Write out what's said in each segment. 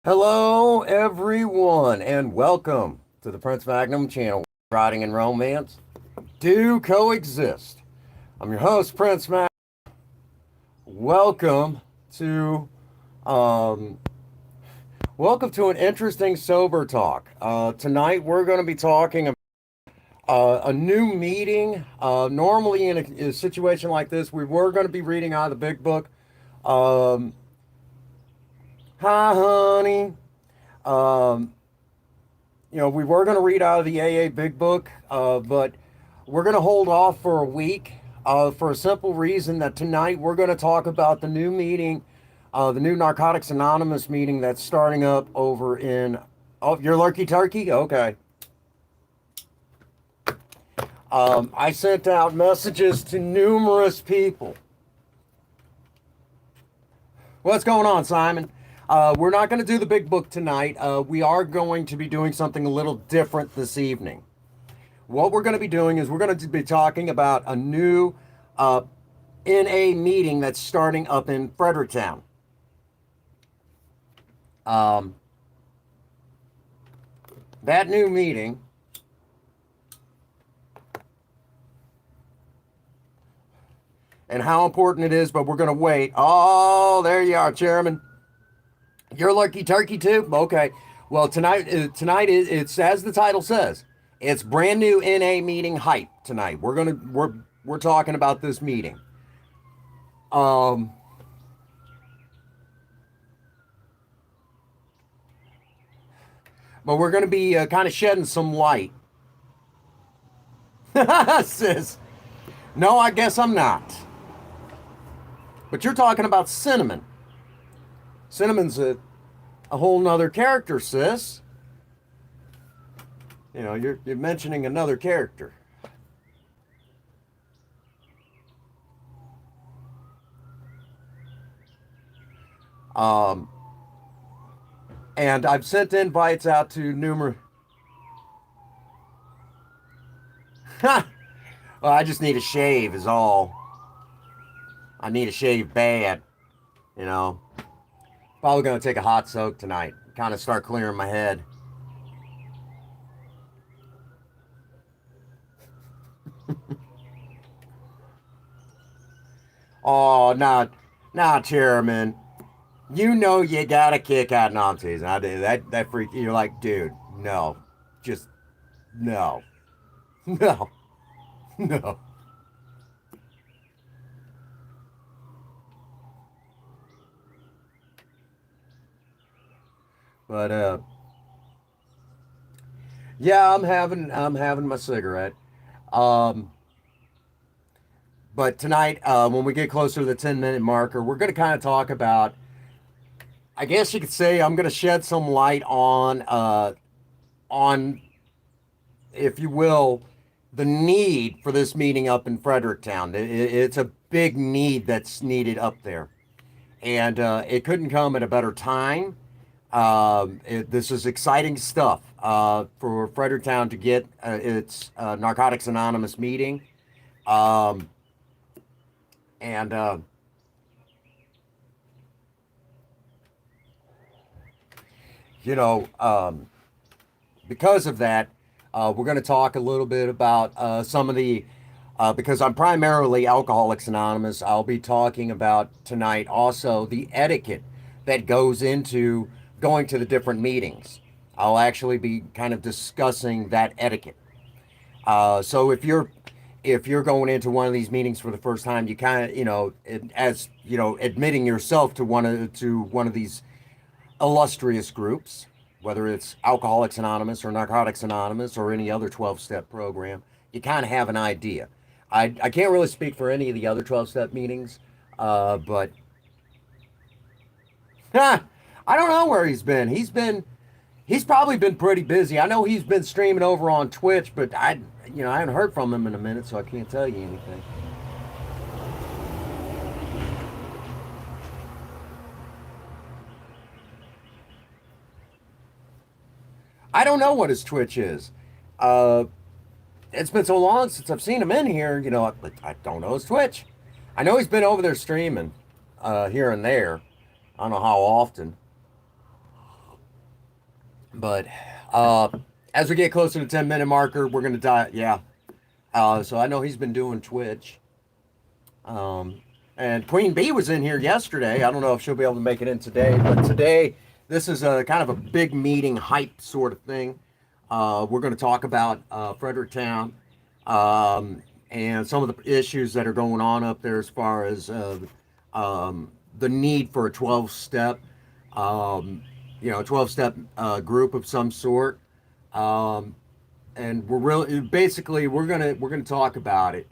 Hello, everyone, and welcome to the Prince Magnum channel. Writing and romance do coexist. I'm your host, Prince Magnum. Welcome to um, welcome to an interesting sober talk. Tonight, we're going to be talking about a new meeting. Normally, in a situation like this, we were going to be reading out of the big book. Um, Hi, honey. Um, we were going to read out of the AA Big Book, but we're going to hold off for a week for a simple reason that tonight we're going to talk about the new meeting, the new Narcotics Anonymous meeting that's starting up over in. Oh, you're Lurky Turkey? Okay. I sent out messages to numerous people. What's going on, Simon? We're not going to do the big book tonight. We are going to be doing something a little different this evening. What we're going to be doing is we're going to be talking about a new NA meeting that's starting up in Fredericktown. That new meeting and how important it is, but we're going to wait. Oh, there you are, Chairman. You're Lucky Turkey too? Okay. Well, tonight it's as the title says. It's brand new NA meeting hype tonight. We're talking about this meeting. Um, but we're going to be kind of shedding some light. Sis. No, I guess I'm not. But you're talking about Cinnamon. Cinnamon's a whole nother character, sis. You're mentioning another character. Um, and I've sent invites out to numerous. Well, I just need a shave, is all. I need a shave bad. You know, Probably gonna take a hot soak tonight. Kind of start clearing my head. Oh, not Chairman. You know you got a kick out. No, I'm teasing. I did that freak. You're like, dude, no, just no, no, no. But yeah, I'm having my cigarette. Um, but tonight, when we get closer to the 10-minute marker, we're gonna kind of talk about. I guess you could say I'm gonna shed some light on, if you will, the need for this meeting up in Fredericktown. It's a big need that's needed up there, and it couldn't come at a better time. This is exciting stuff for Fredericktown to get its Narcotics Anonymous meeting. Um, and you know, because of that, we're going to talk a little bit about some of the, because I'm primarily Alcoholics Anonymous, I'll be talking about tonight also the etiquette that goes into going to the different meetings. I'll actually be kind of discussing that etiquette. So if you're going into one of these meetings for the first time, you kind of, as admitting yourself to one of these illustrious groups, whether it's Alcoholics Anonymous or Narcotics Anonymous or any other 12-step program, you kind of have an idea. I can't really speak for any of the other 12-step meetings, but I don't know where he's been. He's probably been pretty busy. I know he's been streaming over on Twitch, but I haven't heard from him in a minute, so I can't tell you anything. I don't know what his Twitch is. Uh, it's been so long since I've seen him in here. I don't know his Twitch. I know he's been over there streaming here and there. I don't know how often. But as we get closer to the 10-minute marker, we're gonna die. Yeah. So I know he's been doing Twitch. Um, and Queen Bee was in here yesterday. I don't know if she'll be able to make it in today, but today this is a kind of a big meeting hype sort of thing. We're going to talk about Fredericktown and some of the issues that are going on up there as far as the need for a 12-step, um, 12-step group of some sort. Um, and we're really basically we're gonna talk about it.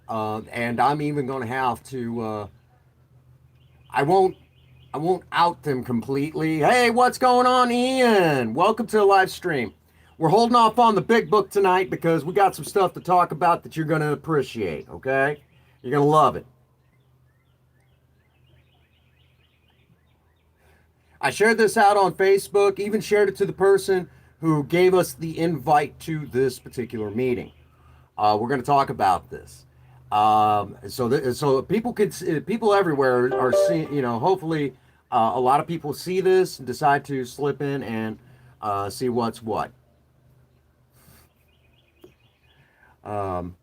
And I'm even going to have to. I won't. I won't out them completely. Hey, what's going on, Ian? Welcome to the live stream. We're holding off on the big book tonight because we got some stuff to talk about that you're going to appreciate. Okay, you're going to love it. I shared this out on Facebook. Even shared it to the person who gave us the invite to this particular meeting. We're going to talk about this. So people everywhere are seeing. Hopefully, a lot of people see this and decide to slip in and see what's what. Um,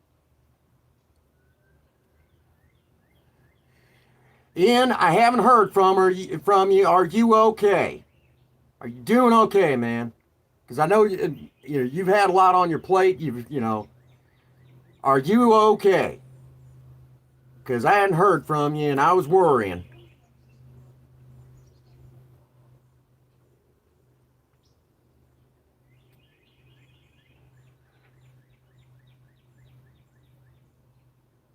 Ian, I haven't heard from you. Are you okay? Are you doing okay, man? Because I know you've had a lot on your plate. Are you okay? Because I hadn't heard from you and I was worrying.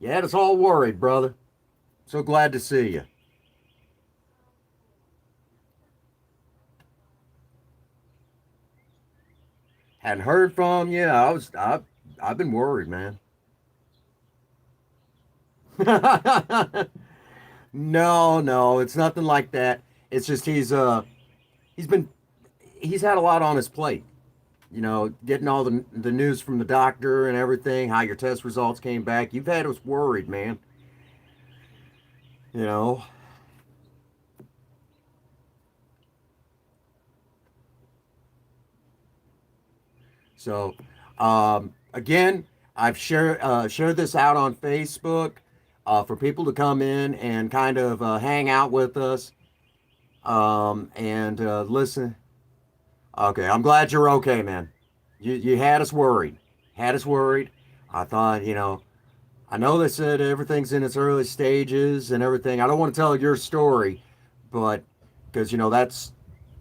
You had us all worried, brother. So glad to see you. Hadn't heard from you. I've been worried, man. No, no, it's nothing like that. It's just he's been he's had a lot on his plate. Getting all the news from the doctor and everything, how your test results came back. You've had us worried, man. You know. So, again, I've shared this out on Facebook for people to come in and kind of hang out with us and listen. Okay, I'm glad you're okay, man. You had us worried. Had us worried. I thought, I know they said everything's in its early stages and everything. I don't want to tell your story, but because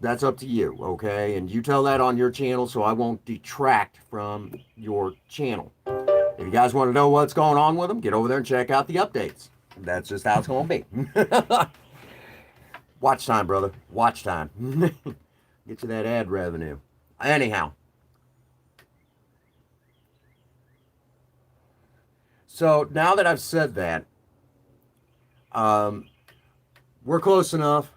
that's up to you, okay? And you tell that on your channel, so I won't detract from your channel. If you guys want to know what's going on with them, get over there and check out the updates. That's just how it's going to be. Watch time, brother. Watch time. Get you that ad revenue. Anyhow, so now that I've said that, um, we're close enough.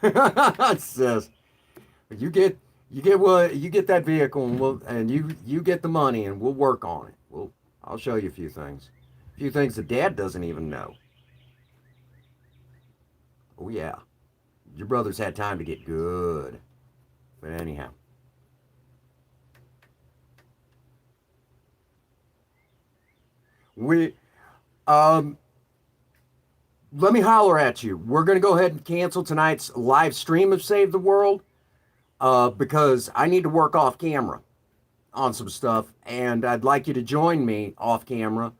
It says you get that vehicle and you get the money and we'll work on it. I'll show you a few things that Dad doesn't even know. Oh yeah, your brother's had time to get good. But anyhow, we um let me holler at you. We're gonna go ahead and cancel tonight's live stream of Save the World because I need to work off camera on some stuff, and I'd like you to join me off camera.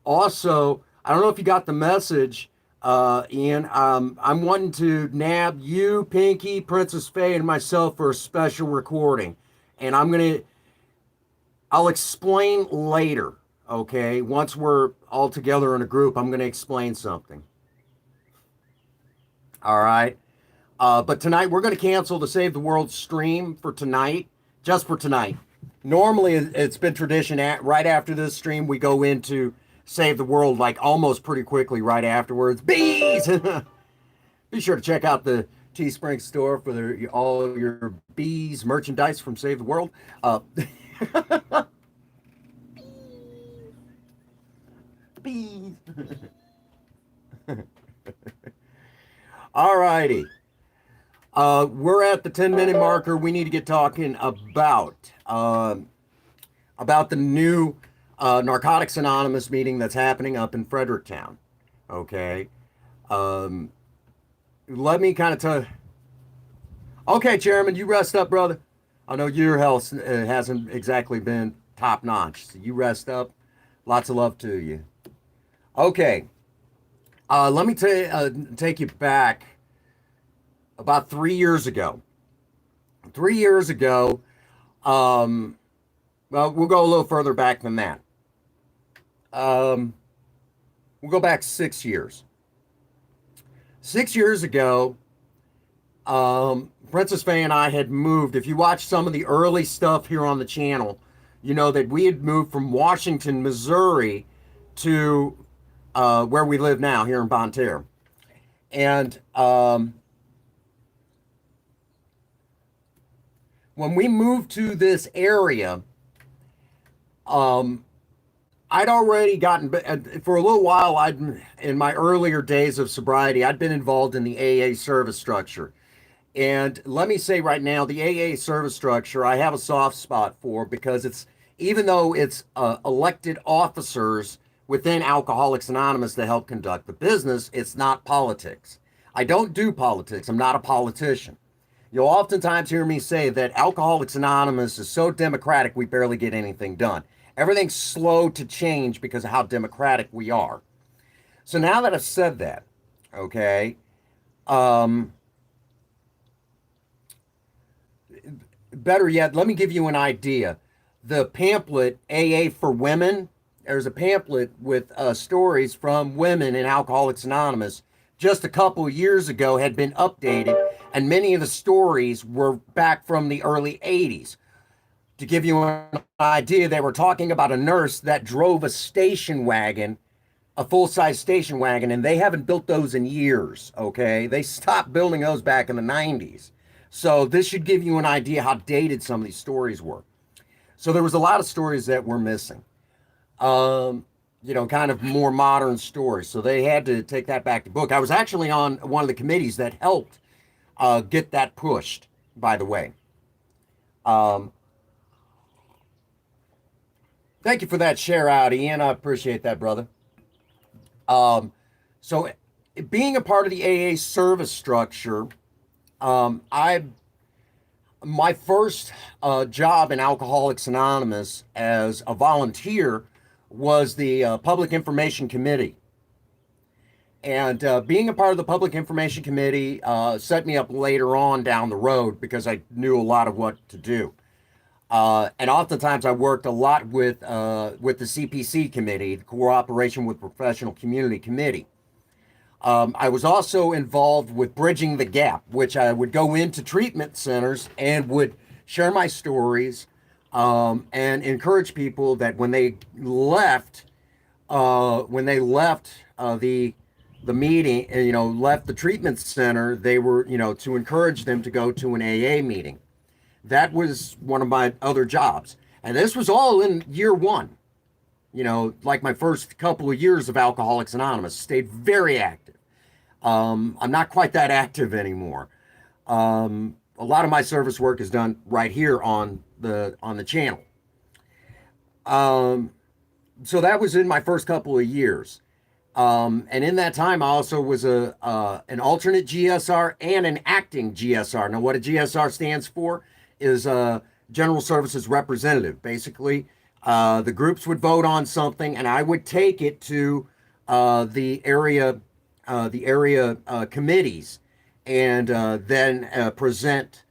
Also, I don't know if you got the message, Ian. I'm wanting to nab you, Pinky, Princess Faye, and myself for a special recording, and I'll explain later. Okay, once we're all together in a group, I'm gonna explain something. All right. But tonight we're going to cancel the Save the World stream for tonight, just for tonight. Normally, it's been tradition right after this stream, we go into Save the World like almost pretty quickly right afterwards. Bees! Be sure to check out the Teespring store for all your bees merchandise from Save the World. Bees. All righty. We're at the 10-minute marker. We need to get talking about the new Narcotics Anonymous meeting that's happening up in Fredericktown. Okay. Um, Let me kind of tell. Okay, Chairman, you rest up, brother. I know your health hasn't exactly been top notch. So you rest up. Lots of love to you. Okay. Let me take you back about 3 years ago. 3 years ago, um, well, we'll go a little further back than that. Um, we'll go back 6 years. 6 years ago, Princess Faye and I had moved. If you watch some of the early stuff here on the channel, you know that we had moved from Washington, Missouri to where we live now here in Bonne Terre. And when we moved to this area, I'd already gotten, for a little while, in my earlier days of sobriety, I'd been involved in the AA service structure. And let me say right now, the AA service structure, I have a soft spot for, because even though it's elected officers within Alcoholics Anonymous to help conduct the business, it's not politics. I don't do politics. I'm not a politician. You'll oftentimes hear me say that Alcoholics Anonymous is so democratic we barely get anything done. Everything's slow to change because of how democratic we are. So now that I've said that, okay, better yet, let me give you an idea. The pamphlet, AA for Women, there's a pamphlet with stories from women in Alcoholics Anonymous just a couple of years ago had been updated, and many of the stories were back from the early 80s. To give you an idea, they were talking about a nurse that drove a station wagon, a full-size station wagon, and they haven't built those in years, okay? They stopped building those back in the 90s. So this should give you an idea how dated some of these stories were. So there was a lot of stories that were missing. Kind of more modern stories. So they had to take that back to book. I was actually on one of the committees that helped get that pushed, by the way. Thank you for that share out, Ian. I appreciate that, brother. So being a part of the AA service structure, my first job in Alcoholics Anonymous as a volunteer was the Public Information Committee. And being a part of the Public Information Committee set me up later on down the road because I knew a lot of what to do. And oftentimes I worked a lot with the CPC committee, the Cooperation with Professional Community Committee. I was also involved with Bridging the Gap, which I would go into treatment centers and would share my stories and encourage people that when they left the meeting, left the treatment center, they were, to encourage them to go to an AA meeting. That was one of my other jobs. And this was all in year one. Like my first couple of years of Alcoholics Anonymous, stayed very active. I'm not quite that active anymore. A lot of my service work is done right here on the channel. So that was in my first couple of years. And in that time, I also was an alternate GSR and an acting GSR. Now, what a GSR stands for is General Services Representative. Basically, the groups would vote on something, and I would take it to the area committees, and then present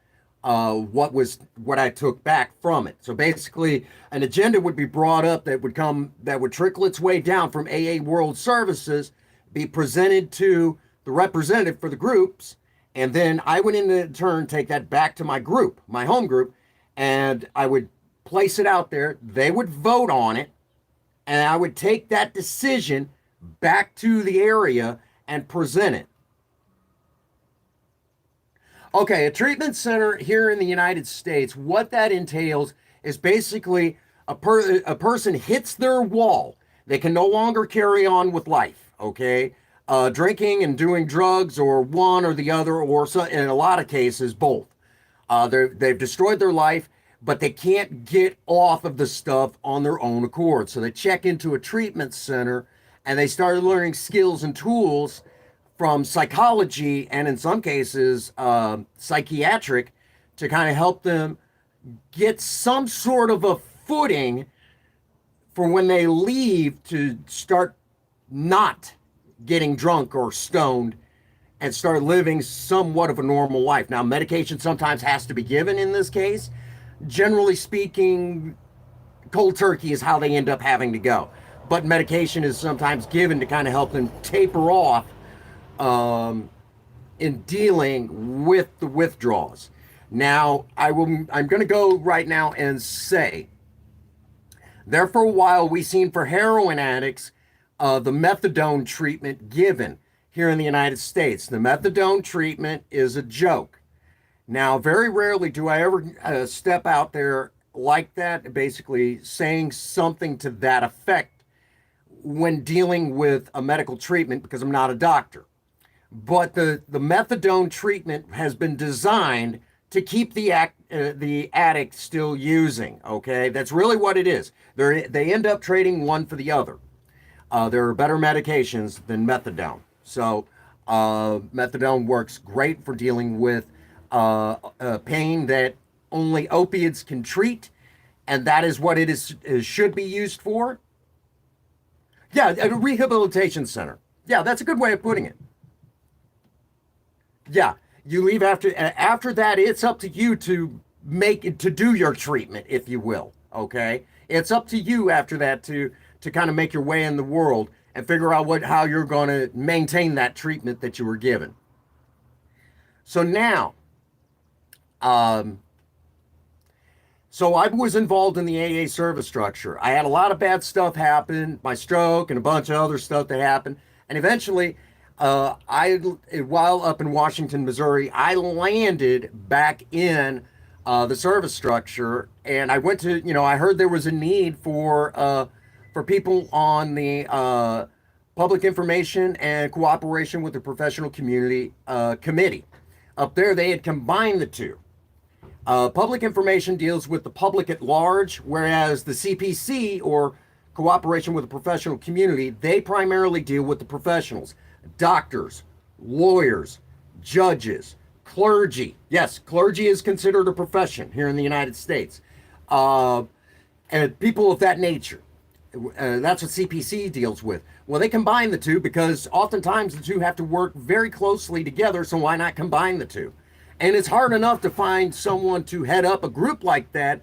what I took back from it. So basically, an agenda would be brought up that would trickle its way down from AA World Services, be presented to the representative for the groups, and then I would in turn take that back to my group, my home group, and I would place it out there. They would vote on it, and I would take that decision back to the area and present it. Okay, a treatment center here in the United States, what that entails is basically a person hits their wall. They can no longer carry on with life, okay? drinking and doing drugs, or one or the other, or so, in a lot of cases, both. They've destroyed their life, but they can't get off of the stuff on their own accord. So they check into a treatment center and they started learning skills and tools from psychology and, in some cases, psychiatric, to kind of help them get some sort of a footing for when they leave, to start not getting drunk or stoned and start living somewhat of a normal life. Now, medication sometimes has to be given in this case. Generally speaking, cold turkey is how they end up having to go. But medication is sometimes given to kind of help them taper off in dealing with the withdrawals. Now, I'm going to go right now and say, there for a while, we seen for heroin addicts the methadone treatment given here in the United States. The methadone treatment is a joke. Now, very rarely do I ever step out there like that, basically saying something to that effect when dealing with a medical treatment, because I'm not a doctor. But the methadone treatment has been designed to keep the addict still using. Okay, that's really what it is. They end up trading one for the other. There are better medications than methadone. So methadone works great for dealing with pain that only opiates can treat, and that is what it should be used for. Yeah, a rehabilitation center. Yeah, that's a good way of putting it. Yeah, you leave after that. It's up to you to do your treatment, if you will. Okay, it's up to you after that to kind of make your way in the world and figure out how you're going to maintain that treatment that you were given. So now, so I was involved in the AA service structure. I had a lot of bad stuff happen, my stroke and a bunch of other stuff that happened. And eventually, while up in Washington, Missouri, I landed back in the service structure. And I went to, I heard there was a need for people on the Public Information and Cooperation with the Professional Community Committee. Up there, they had combined the two. Public information deals with the public at large, whereas the CPC, or Cooperation with the Professional Community, they primarily deal with the professionals: doctors, lawyers, judges, clergy. Yes, clergy is considered a profession here in the United States. And people of that nature. That's what CPC deals with. Well, they combine the two because oftentimes the two have to work very closely together, so why not combine the two? And it's hard enough to find someone to head up a group like that,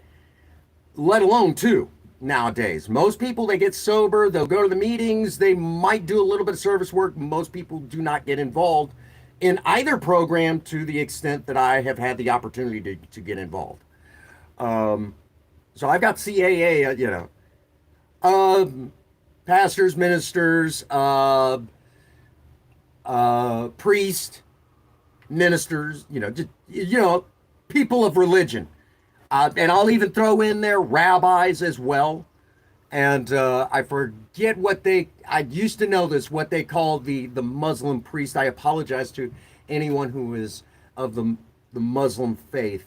let alone two, nowadays. Most people, they get sober, they'll go to the meetings, they might do a little bit of service work. Most people do not get involved in either program to the extent that I have had the opportunity to get involved. So I've got CAA, pastors, ministers, priests, ministers, people of religion. And I'll even throw in there rabbis as well. And I forget I used to know this, what they call the Muslim priest. I apologize to anyone who is of the Muslim faith.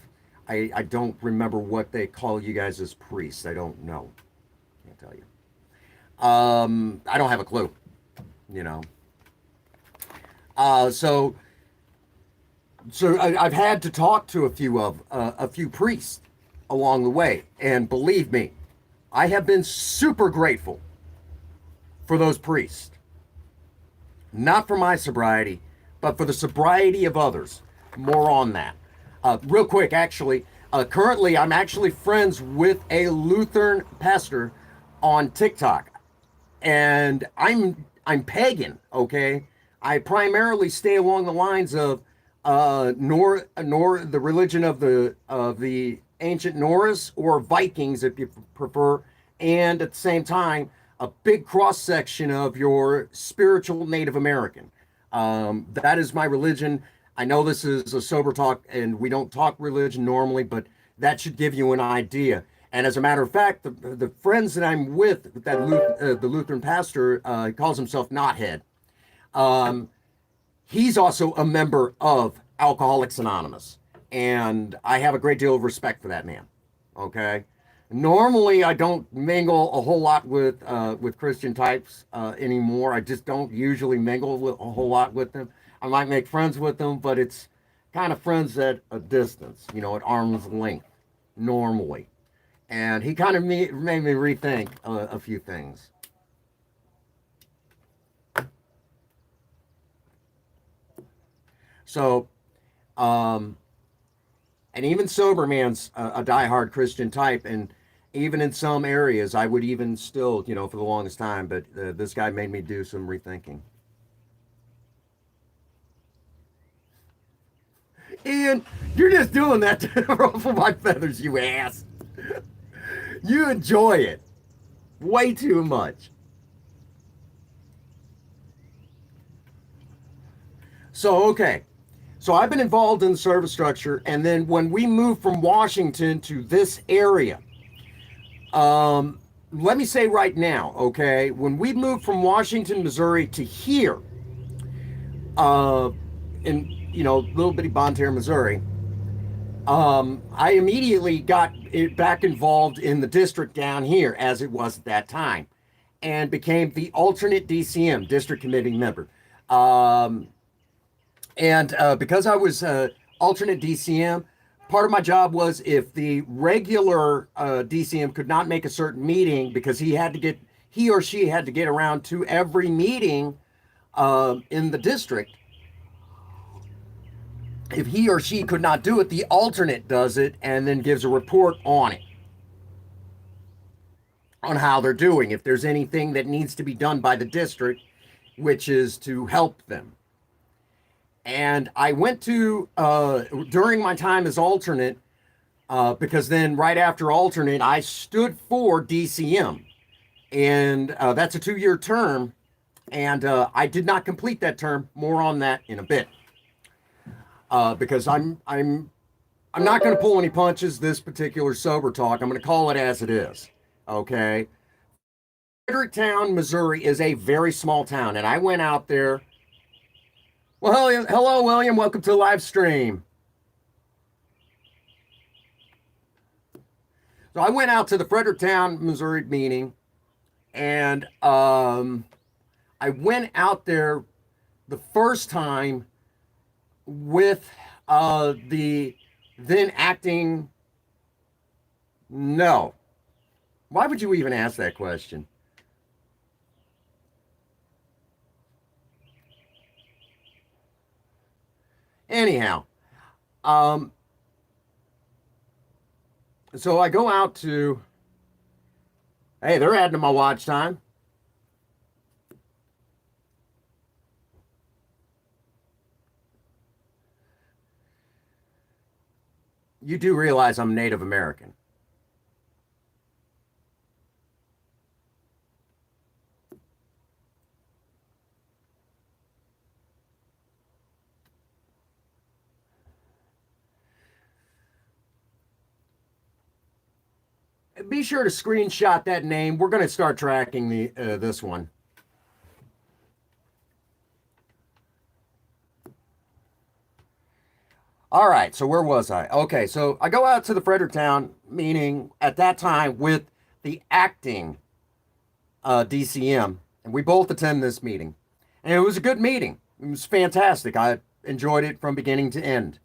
I don't remember what they call you guys as priests. I don't know. Can't tell you. I don't have a clue, So I've had to talk to a few priests along the way, and believe me, I have been super grateful for those priests. Not for my sobriety, but for the sobriety of others. More on that. Real quick, actually, currently I'm actually friends with a Lutheran pastor on TikTok, and I'm pagan. Okay, I primarily stay along the lines of the religion of the ancient Norse, or Vikings if you prefer, and at the same time a big cross section of your spiritual Native American. That is my religion. I know this is a sober talk and we don't talk religion normally, but that should give you an idea. And as a matter of fact, the friends that I'm with, the Lutheran pastor, calls himself Knothead. Um, he's also a member of Alcoholics Anonymous, and I have a great deal of respect for that man. Okay, normally I don't mingle a whole lot with Christian types anymore. I just don't usually mingle with a whole lot with them. I might make friends with them, but it's kind of friends at a distance, at arm's length, normally. And he kind of made me rethink a few things. So, and even sober man's a diehard Christian type, and even in some areas, I would even still, for the longest time. But this guy made me do some rethinking. Ian, you're just doing that to ruffle my feathers, you ass. You enjoy it way too much. So, okay. So I've been involved in the service structure, and then when we moved from Washington to this area, let me say right now, okay, when we moved from Washington, Missouri to here, in little bitty Bonne Terre, Missouri, I immediately got back involved in the district down here as it was at that time, and became the alternate DCM, district committee member. And because I was alternate DCM, part of my job was if the regular DCM could not make a certain meeting because he or she had to get around to every meeting in the district. If he or she could not do it, the alternate does it and then gives a report on it, on how they're doing, if there's anything that needs to be done by the district, which is to help them. And I went to, during my time as alternate, because then right after alternate, I stood for DCM. And that's a 2-year term. And I did not complete that term. More on that in a bit. Because I'm not going to pull any punches this particular sober talk. I'm going to call it as it is. Okay. Fredericktown, Missouri is a very small town. And I went out there. Well, hello, William. Welcome to the live stream. So I went out to the Fredericktown, Missouri meeting, and I went out there the first time with the then acting. No. Why would you even ask that question? Anyhow, so I go out to, hey, they're adding to my watch time. You do realize I'm Native American. Be sure to screenshot that name. We're going to start tracking this one. All right, so where was I? Okay, so I go out to the Fredericktown meeting at that time with the acting DCM, and we both attend this meeting. And it was a good meeting. It was fantastic. I enjoyed it from beginning to end.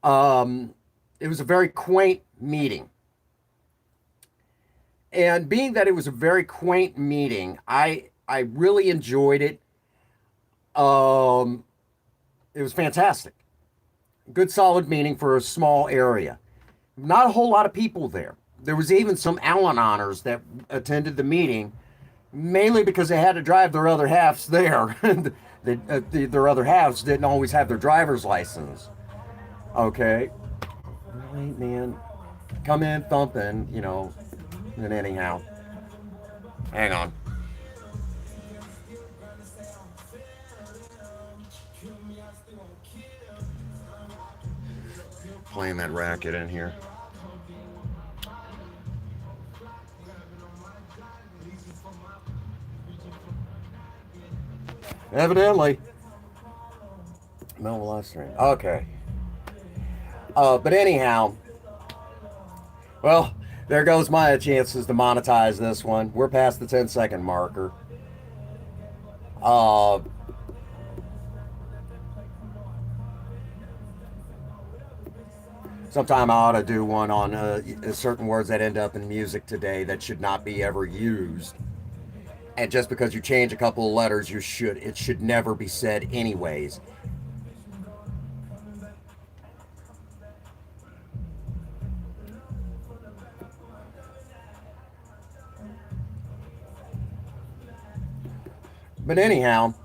It was a very quaint meeting. And being that it was a very quaint meeting, I really enjoyed it. It was fantastic. Good solid meeting for a small area. Not a whole lot of people there. There was even some Al-Anoners that attended the meeting, mainly because they had to drive their other halves there. Their other halves didn't always have their driver's license. Okay. Really, man? Come in thumping, and anyhow. Hang on. Playing that racket in here. Evidently. No live stream. Okay. But anyhow, well, there goes my chances to monetize this one. We're past the 10-second marker. Uh, Sometime I ought to do one on certain words that end up in music today that should not be ever used. And just because you change a couple of letters, it should never be said anyways. But anyhow,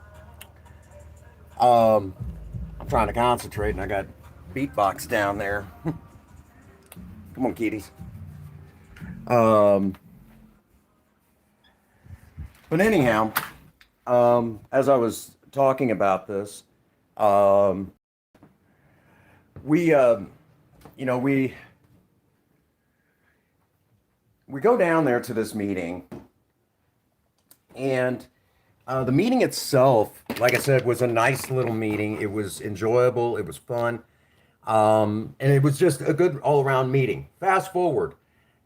I'm trying to concentrate and I got beatbox down there. Come on, kitties. But anyhow, as I was talking about this, we, you know, we go down there to this meeting, and the meeting itself, like I said, was a nice little meeting. It was enjoyable. It was fun. And it was just a good all-around meeting. Fast forward,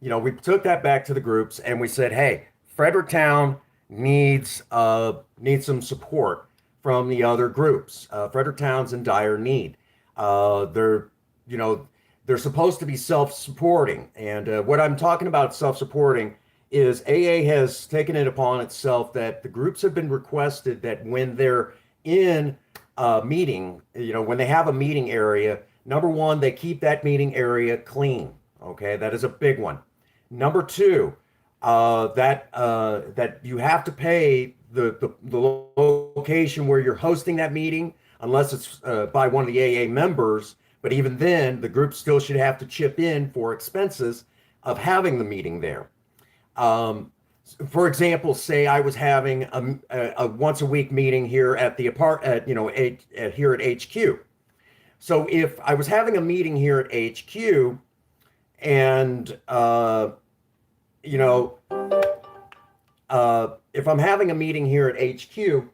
we took that back to the groups and we said, hey, Fredericktown needs some support from the other groups. Fredericktown's in dire need. They're, they're supposed to be self-supporting. And what I'm talking about self-supporting is AA has taken it upon itself that the groups have been requested that when they're in a meeting, when they have a meeting area, number one, they keep that meeting area clean. Okay, that is a big one. Number two, that you have to pay the location where you're hosting that meeting, unless it's by one of the AA members. But even then, the group still should have to chip in for expenses of having the meeting there. For example, say I was having a once a week meeting here at the here at HQ. So if I was having a meeting here at HQ, and if I'm having a meeting here at HQ,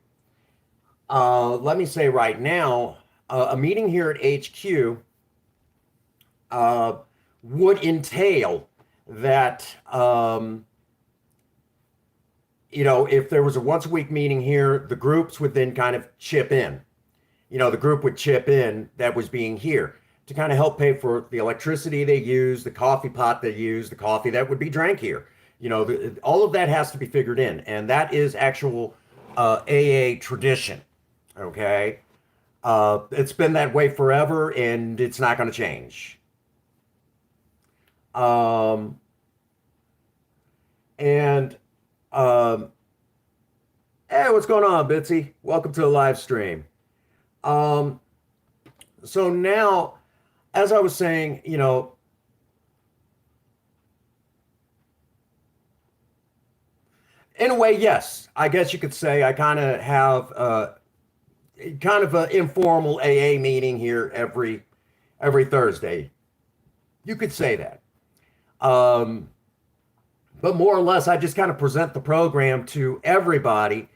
let me say right now, a meeting here at HQ would entail that, if there was a once a week meeting here, the groups would then kind of chip in. The group would chip in that was being here to kind of help pay for the electricity they use, the coffee pot they use, the coffee that would be drank here. All of that has to be figured in. And that is actual AA tradition. Okay. It's been that way forever and it's not going to change. Hey, what's going on, Bitsy? Welcome to the live stream. So now, as I was saying, in a way, yes, I guess you could say I kind of have kind of an informal AA meeting here every Thursday. You could say that. But more or less, I just kind of present the program to everybody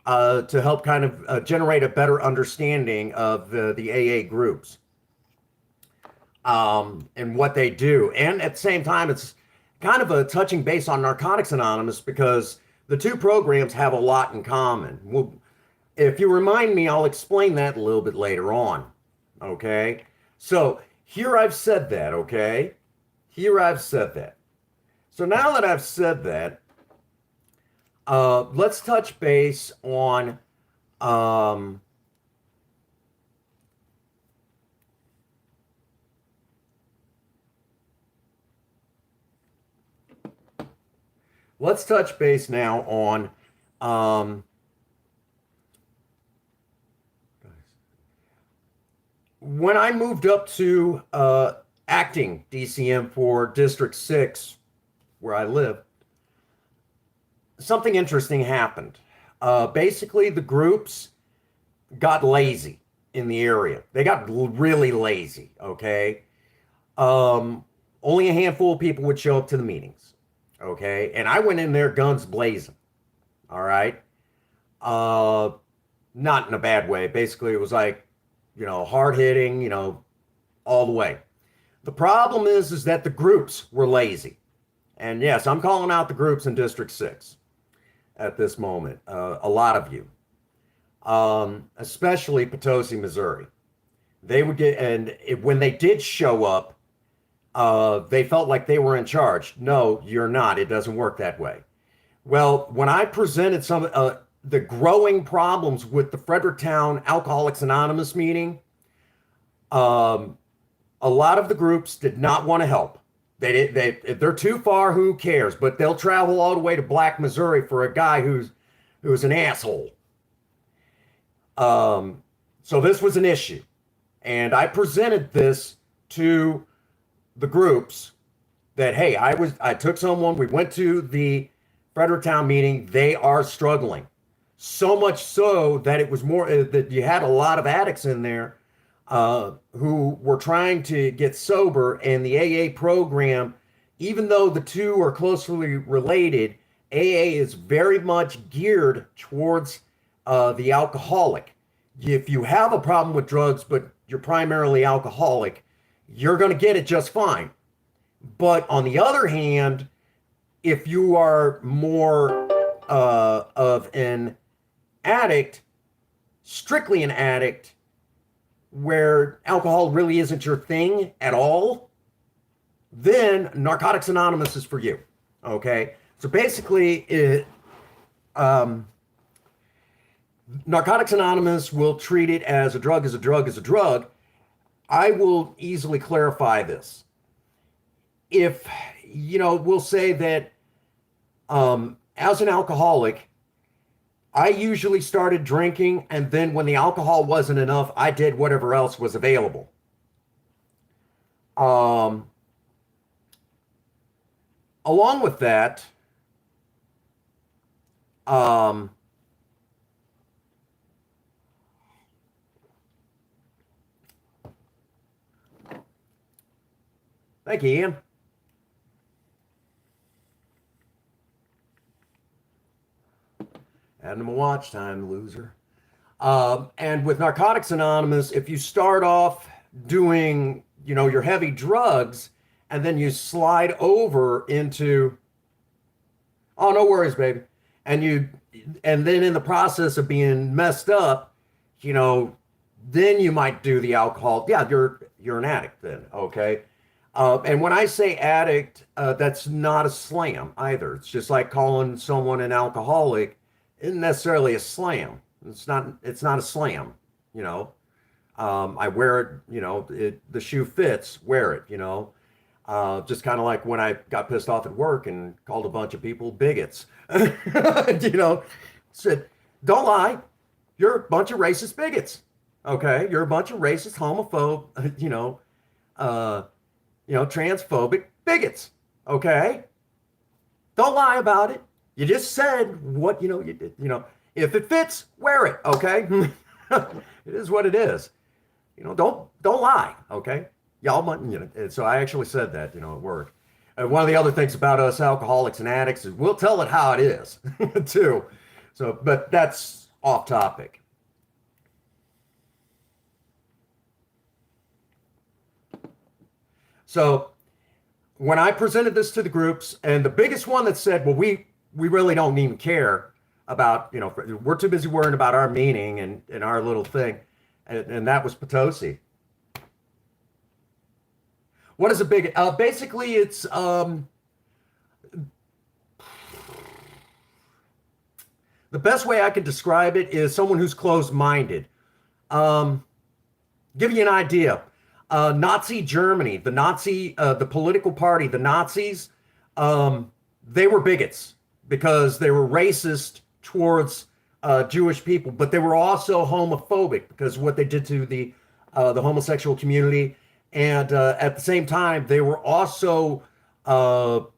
to help kind of generate a better understanding of the AA groups and what they do. And at the same time, it's kind of a touching base on Narcotics Anonymous because the two programs have a lot in common. Well, if you remind me, I'll explain that a little bit later on. Okay? So here I've said that, okay? Here I've said that. So now that I've said that, let's touch base on let's touch base now on when I moved up to acting DCM for District 6, where I live, something interesting happened. Basically, the groups got lazy in the area. They got really lazy, okay? Only a handful of people would show up to the meetings, okay? And I went in there guns blazing, all right? not in a bad way. Basically, it was like, hard hitting, all the way. The problem is that the groups were lazy. And yes, I'm calling out the groups in District 6 at this moment. A lot of you, especially Potosi, Missouri. They would get, and when they did show up, they felt like they were in charge. No, you're not. It doesn't work that way. Well, when I presented some the growing problems with the Fredericktown Alcoholics Anonymous meeting, a lot of the groups did not want to help. If they're too far, who cares? But they'll travel all the way to Black, Missouri for a guy who's an asshole. So this was an issue, and I presented this to the groups that, hey, I took someone. We went to the Fredericktown meeting. They are struggling, so much so that it was more that you had a lot of addicts in there who were trying to get sober, and the AA program, even though the two are closely related, AA is very much geared towards the alcoholic. If you have a problem with drugs, but you're primarily alcoholic, you're going to get it just fine. But on the other hand, if you are more of an addict, strictly an addict, where alcohol really isn't your thing at all, then Narcotics Anonymous is for you. Okay? So basically, Narcotics Anonymous will treat it as a drug is a drug is a drug. I will easily clarify this. If, we'll say that as an alcoholic, I usually started drinking, and then when the alcohol wasn't enough, I did whatever else was available. Along with that, thank you, Ian. Adding them a watch time, loser. And with Narcotics Anonymous, if you start off doing, your heavy drugs, and then you slide over into, oh, no worries, baby. And then in the process of being messed up, then you might do the alcohol. Yeah, you're an addict then, okay? And when I say addict, that's not a slam either. It's just like calling someone an alcoholic isn't necessarily a slam. It's not a slam, I wear it, the shoe fits, wear it, just kind of like when I got pissed off at work and called a bunch of people bigots, said, don't lie, you're a bunch of racist bigots. Okay. You're a bunch of racist, homophobe, transphobic bigots. Okay. Don't lie about it. You just said what, you did, if it fits, wear it. Okay. It is what it is. Don't lie. Okay. Y'all, so I actually said that, at work. And one of the other things about us alcoholics and addicts is we'll tell it how it is too. So, but that's off topic. So when I presented this to the groups, and the biggest one that said, well, we really don't even care about, we're too busy worrying about our meeting and our little thing. And that was Potosi. What is a big, basically it's, the best way I can describe it is someone who's closed-minded. Give you an idea. Nazi Germany, the political party, the Nazis, they were bigots because they were racist towards Jewish people, but they were also homophobic because of what they did to the homosexual community. And at the same time, they also had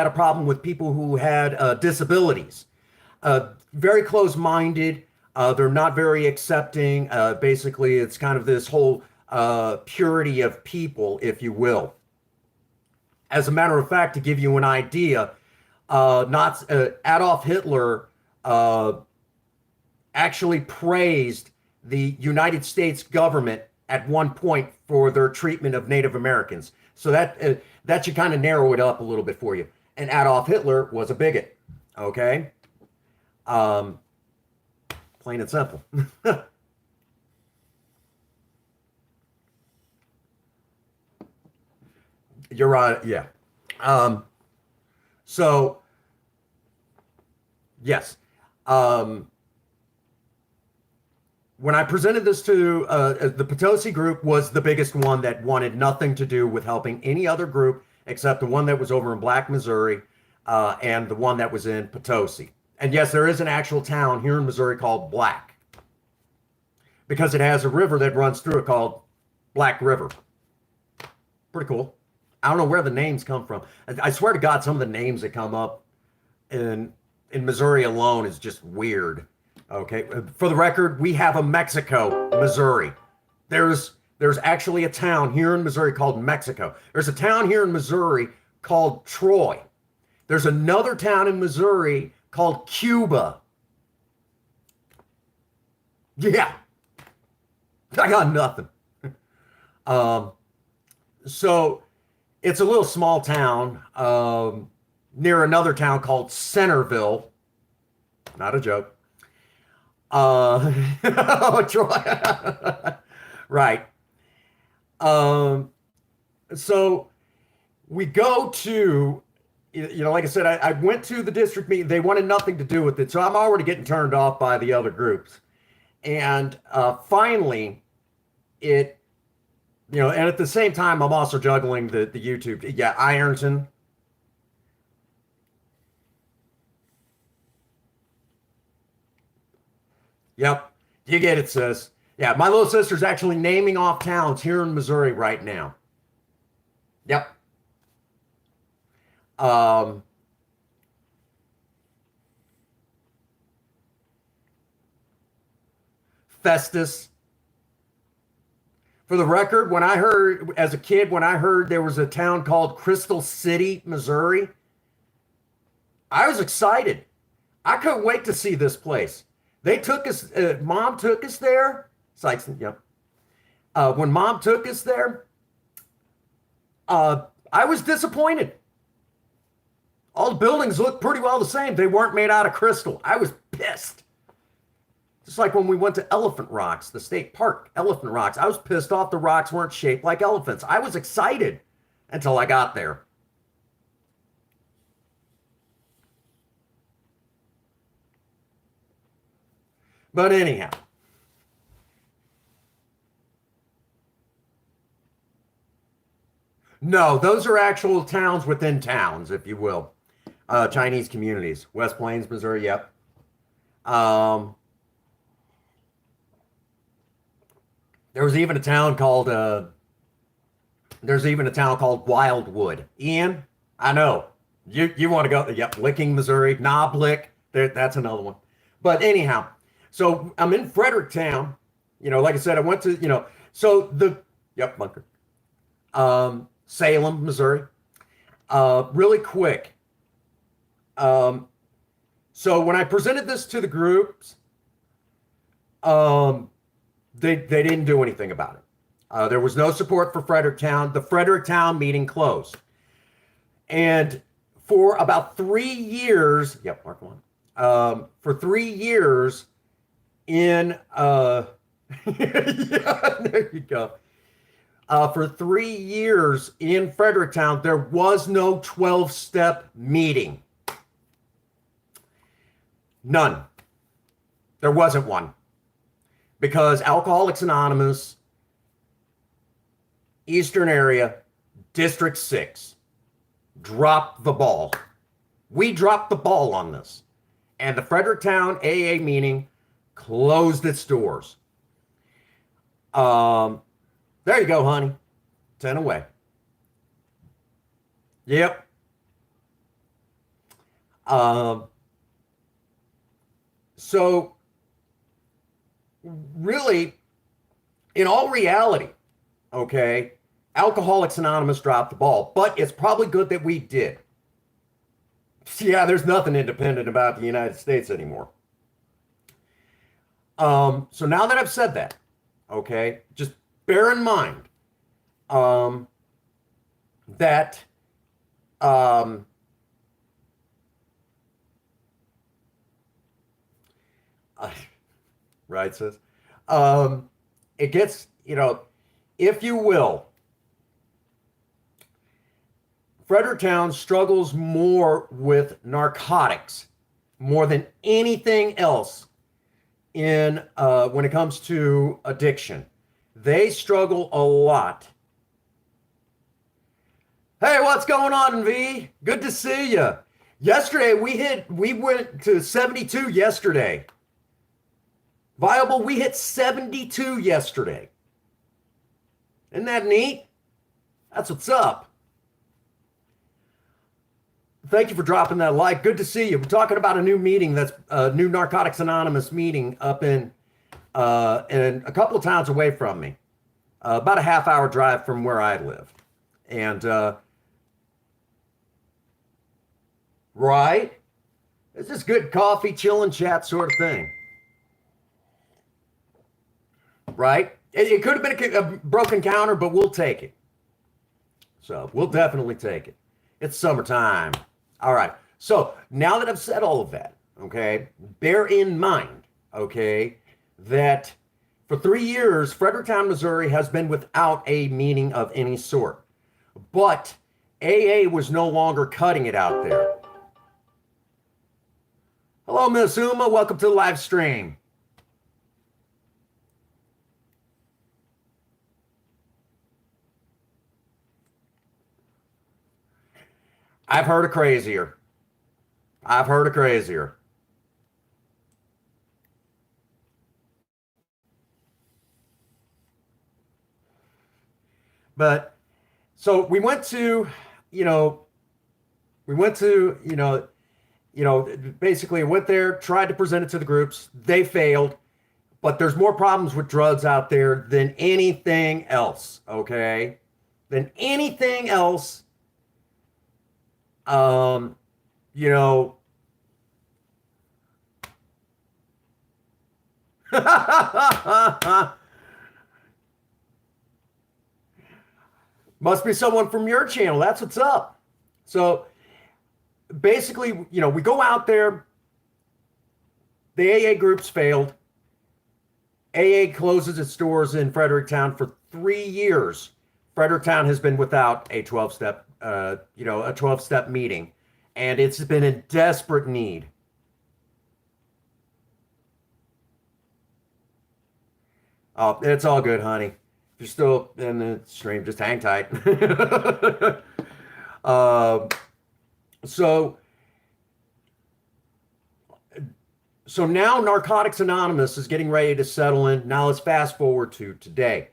a problem with people who had disabilities. Very close-minded. They're not very accepting. Basically, it's kind of this whole purity of people, if you will. As a matter of fact, to give you an idea, Adolf Hitler actually praised the United States government at one point for their treatment of Native Americans. So that should kind of narrow it up a little bit for you. And Adolf Hitler was a bigot. Okay, um, plain and simple. You're right. Yeah. Um, so yes. Um, when I presented this to the Potosi group was the biggest one that wanted nothing to do with helping any other group except the one that was over in Black, Missouri, and the one that was in Potosi. And yes, there is an actual town here in Missouri called Black because it has a river that runs through it called Black River. Pretty cool. I don't know where the names come from. I swear to God, some of the names that come up in in Missouri alone is just weird. Okay, for the record, we have a Mexico, Missouri. There's actually a town here in Missouri called Mexico. There's a town here in Missouri called Troy. There's another town in Missouri called Cuba. Yeah, I got nothing. Um, so it's a little small town near another town called Centerville. Not a joke. Oh, Troy. Right. Um, so we go to, like I said, I went to the district meeting. They wanted nothing to do with it. So I'm already getting turned off by the other groups. And finally, it, and at the same time, I'm also juggling the YouTube. Yeah, Ironton. Yep, you get it, sis. Yeah, my little sister's actually naming off towns here in Missouri right now. Yep. Um, Festus. For the record, when I heard, as a kid, when I heard there was a town called Crystal City, Missouri, I was excited. I couldn't wait to see this place. They took us, mom took us there. It's like, yep. When mom took us there, I was disappointed. All the buildings looked pretty well the same. They weren't made out of crystal. I was pissed. Just like when we went to Elephant Rocks, the state park, Elephant Rocks. I was pissed off the rocks weren't shaped like elephants. I was excited until I got there. But anyhow, no, those are actual towns within towns, if you will. Chinese communities. West Plains, Missouri, yep. Um, there was even a town called there's even a town called Wildwood. Ian, I know. You want to go, yep, Licking, Missouri, Knoblick, that's another one. But anyhow, so I'm in Fredericktown. Like I said, I went to, so yep, Bunker. Salem, Missouri. Really quick. Um, so when I presented this to the groups, um, they didn't do anything about it. There was no support for Fredericktown. The Fredericktown meeting closed. And for about 3 years, yep, Mark one. For 3 years in yeah, there you go. For 3 years in Fredericktown, there was no 12-step meeting. None. There wasn't one. Because Alcoholics Anonymous, Eastern area, District 6, dropped the ball. We dropped the ball on this. And the Fredericktown AA meeting closed its doors. Um, there you go, honey. 10 away. Yep. Um, so, really, in all reality, okay, Alcoholics Anonymous dropped the ball, but it's probably good that we did. Yeah, there's nothing independent about the United States anymore. So now that I've said that, okay, just bear in mind that um, right, sis? It gets, if you will, Fredericktown struggles more with narcotics more than anything else in when it comes to addiction. They struggle a lot. Hey, what's going on, V? Good to see you. Yesterday we went to 72 yesterday. Viable, we hit 72 yesterday. Isn't that neat? That's what's up. Thank you for dropping that like. Good to see you. We're talking about a new meeting that's a new Narcotics Anonymous meeting up in a couple of towns away from me, about a half-hour drive from where I live. And right, it's just good coffee, chill and chat sort of thing. Right? It could have been a broken counter, but we'll take it. So we'll definitely take it. It's summertime. All right. So now that I've said all of that, okay, bear in mind, okay, that for 3 years, Fredericktown, Missouri has been without a meeting of any sort. But AA was no longer cutting it out there. Hello, Miss Uma. Welcome to the live stream. I've heard of crazier. I've heard of crazier. But so we went to, you know, we went to, basically went there, tried to present it to the groups. They failed, but there's more problems with drugs out there than anything else, okay? Than anything else. You know, must be someone from your channel. That's what's up. So basically, we go out there. The AA groups failed. AA closes its doors in Fredericktown for 3 years. Fredericktown has been without a 12-step, a 12-step meeting, and it's been in desperate need. Oh, it's all good, honey. If you're still in the stream, just hang tight. uh, so, so now Narcotics Anonymous is getting ready to settle in. Now let's fast forward to today.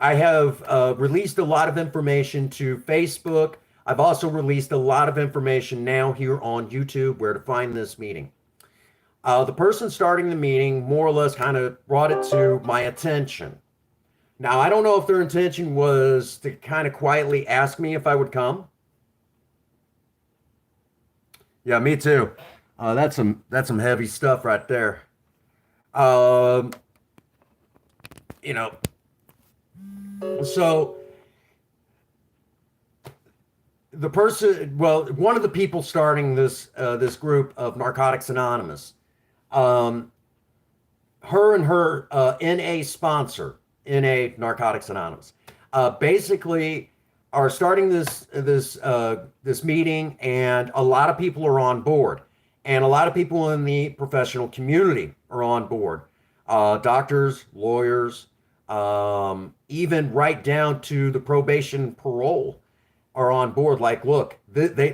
I have released a lot of information to Facebook. I've also released a lot of information now here on YouTube where to find this meeting. The person starting the meeting more or less kind of brought it to my attention. Now, I don't know if their intention was to kind of quietly ask me if I would come. Yeah, me too. That's some heavy stuff right there. You know, so the person, well, one of the people starting this this group of Narcotics Anonymous, her and her NA sponsor, NA Narcotics Anonymous, basically are starting this meeting, and a lot of people are on board, and a lot of people in the professional community are on board. Doctors, lawyers, even right down to the probation parole are on board. Like, look,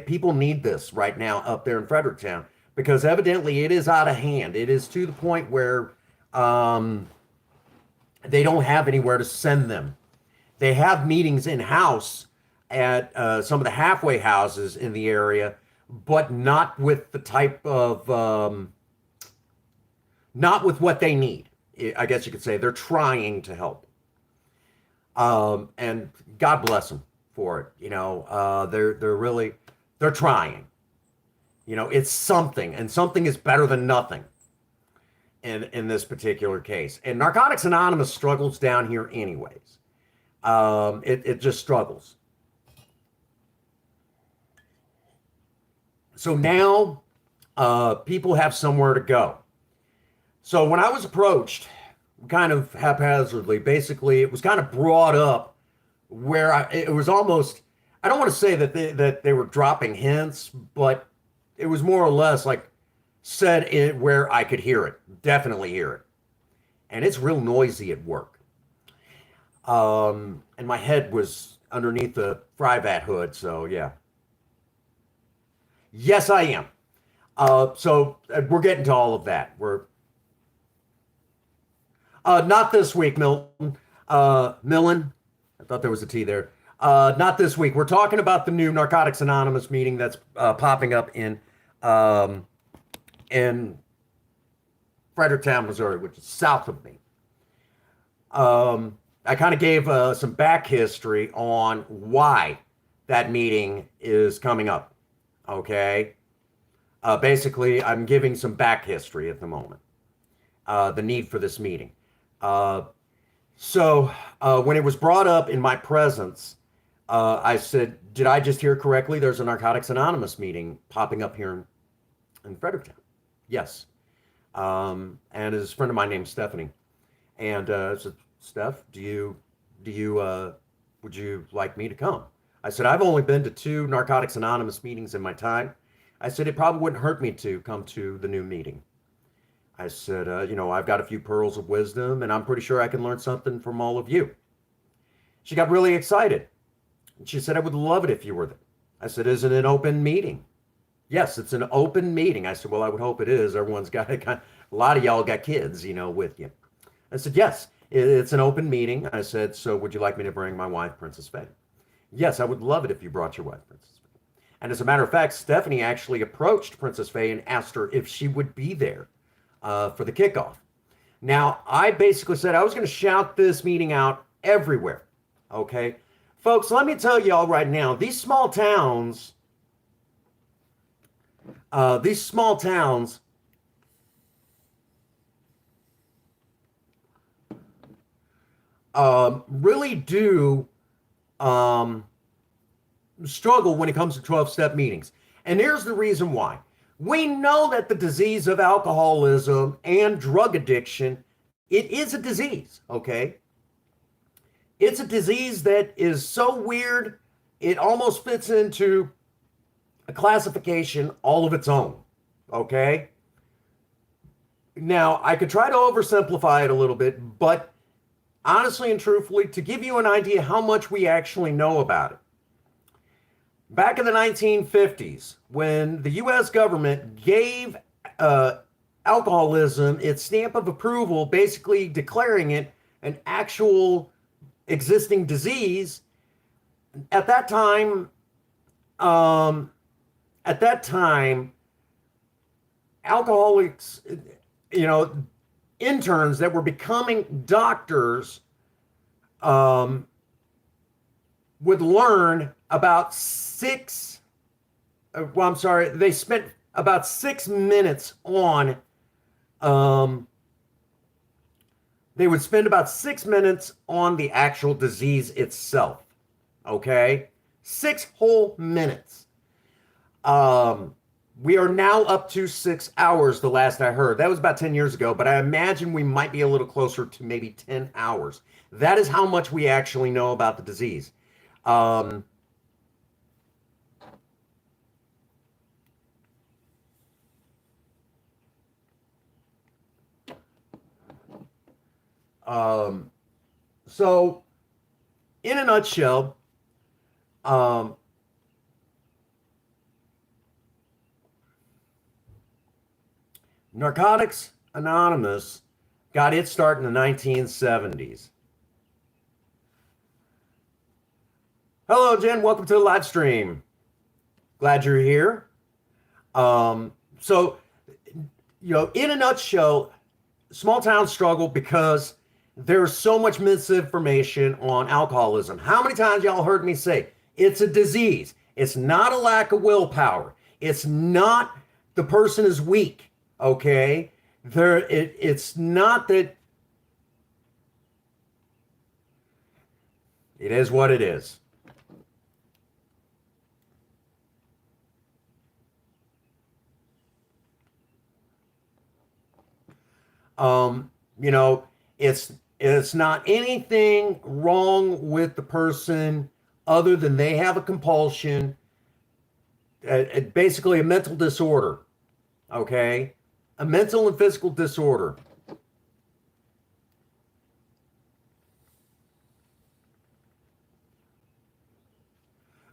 people need this right now up there in Fredericktown, because evidently it is out of hand. It is to the point where they don't have anywhere to send them. They have meetings in-house at some of the halfway houses in the area, but not with the type of, not with what they need. I guess you could say they're trying to help. And God bless them for it. They're trying. It's something, and something is better than nothing. in this particular case. And Narcotics Anonymous struggles down here anyways. It just struggles. So now people have somewhere to go. So when I was approached, kind of haphazardly, basically, it was kind of brought up where it was almost, I don't want to say that they were dropping hints, but it was more or less like said it where I could hear it, definitely hear it. And it's real noisy at work. And my head was underneath the fry vat hood, so yeah. Yes, I am. So we're getting to all of that. We're not this week, Milton. Millen. I thought there was a T there. Not this week. We're talking about the new Narcotics Anonymous meeting that's popping up in Fredericktown, Missouri, which is south of me. I kind of gave some back history on why that meeting is coming up. Okay. Basically, I'm giving some back history at the moment. The need for this meeting. So when it was brought up in my presence, I said, did I just hear correctly? There's a Narcotics Anonymous meeting popping up here in Fredericktown. Yes. And it's a friend of mine named Stephanie. And I said, Steph, would you like me to come? I said, I've only been to 2 Narcotics Anonymous meetings in my time. I said, it probably wouldn't hurt me to come to the new meeting. I said, I've got a few pearls of wisdom, and I'm pretty sure I can learn something from all of you. She got really excited. She said, I would love it if you were there. I said, is it an open meeting? Yes, it's an open meeting. I said, well, I would hope it is. Everyone's got a lot of y'all got kids, with you. I said, yes, it's an open meeting. I said, so would you like me to bring my wife, Princess Faye? Yes, I would love it if you brought your wife, Princess Faye. And as a matter of fact, Stephanie actually approached Princess Faye and asked her if she would be there for the kickoff. Now, I basically said I was going to shout this meeting out everywhere. Okay, folks, let me tell y'all right now, these small towns really do struggle when it comes to 12-step meetings. And here's the reason why. We know that the disease of alcoholism and drug addiction, it is a disease, okay? It's a disease that is so weird, it almost fits into a classification all of its own, okay? Now, I could try to oversimplify it a little bit, but honestly and truthfully, to give you an idea how much we actually know about it. Back in the 1950s, when the U.S. government gave alcoholism its stamp of approval, basically declaring it an actual existing disease, at that time, alcoholics, interns that were becoming doctors would learn about they spent about 6 minutes on, they would spend about 6 minutes on the actual disease itself, okay? 6 whole minutes. We are now up to 6 hours, the last I heard. That was about 10 years ago, but I imagine we might be a little closer to maybe 10 hours. That is how much we actually know about the disease. So in a nutshell, Narcotics Anonymous got its start in the 1970s. Hello, Jen. Welcome to the live stream. Glad you're here. So, in a nutshell, small towns struggle because there's so much misinformation on alcoholism. How many times y'all heard me say, it's a disease. It's not a lack of willpower. It's not the person is weak, okay? It's not that. It is what it is. You know, it's not anything wrong with the person other than they have a compulsion, basically a mental disorder. Okay, a mental and physical disorder.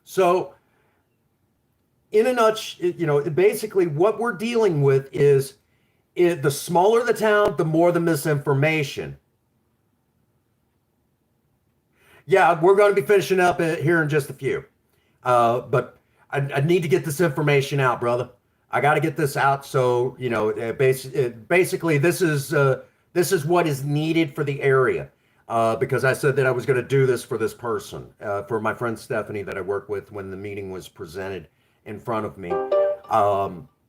So, in a nutshell, basically what we're dealing with is the smaller the town, the more the misinformation. Yeah, we're going to be finishing up here in just a few. But I need to get this information out, brother. I got to get this out. So, basically, this is what is needed for the area. Because I said that I was going to do this for this person, for my friend Stephanie that I work with when the meeting was presented in front of me.